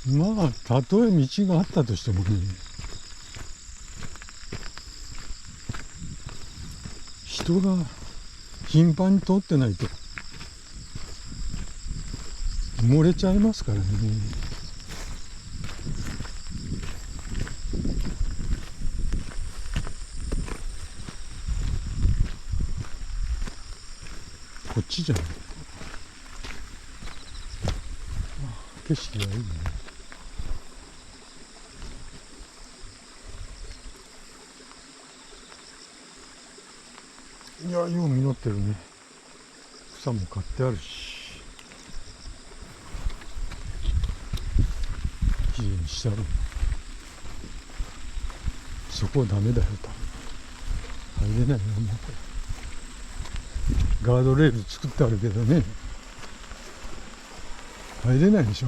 まあたとえ道があったとしてもね、人が頻繁に通ってないと漏れちゃいますからね。こっちじゃない。景色がいいね。いや、よう実ってるね。草も刈ってあるし、きれいにしてある。そこはダメだよと。入れないよ、もうこれ。ガードレール作ってあるけどね、入れないでしょ。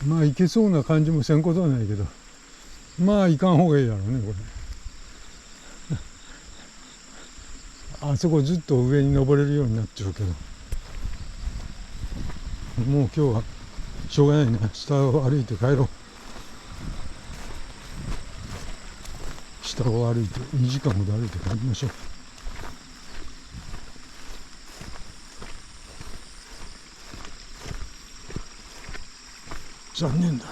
まあ行けそうな感じもせんことはないけど、まあ行かん方がいいだろうね、これ。あそこずっと上に登れるようになっちゃうけど、もう今日はしょうがないな。下を歩いて帰ろう。下を歩いて2時間ほど歩いて帰りましょう。残念だね。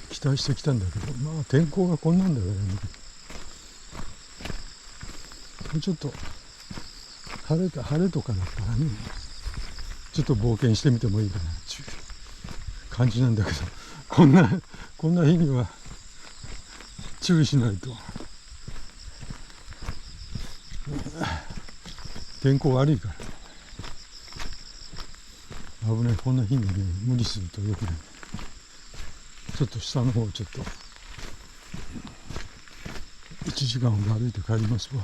期待してきたんだけど、まあ天候がこんなんだからね。もうちょっと晴れとかだったらね、ちょっと冒険してみてもいいかなっていう感じなんだけど、こんな日には注意しないと。天候悪いから危ない。こんな日にね、無理するとよくない。ちょっと下の方ちょっと1時間ほど歩いて帰りますわ。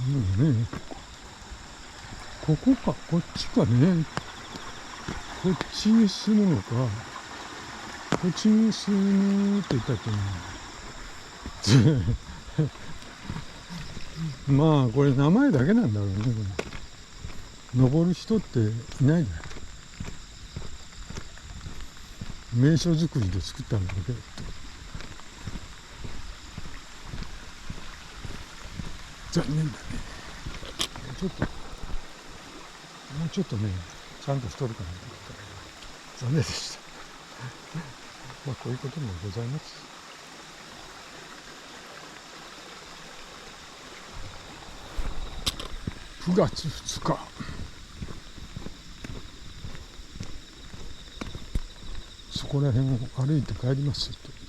もうね、ここか、こっちかね。こっちに住むのか、こっちに住むって言ったと思う。まあ、これ名前だけなんだろうね、これ。登る人っていないじゃない。名所作りで作ったんだけど。残念だね。もうちょっとね、ちゃんとしとるかなと思ったけど、残念でした。まあ、こういうこともございます。9月2日。そこら辺を歩いて帰りますと。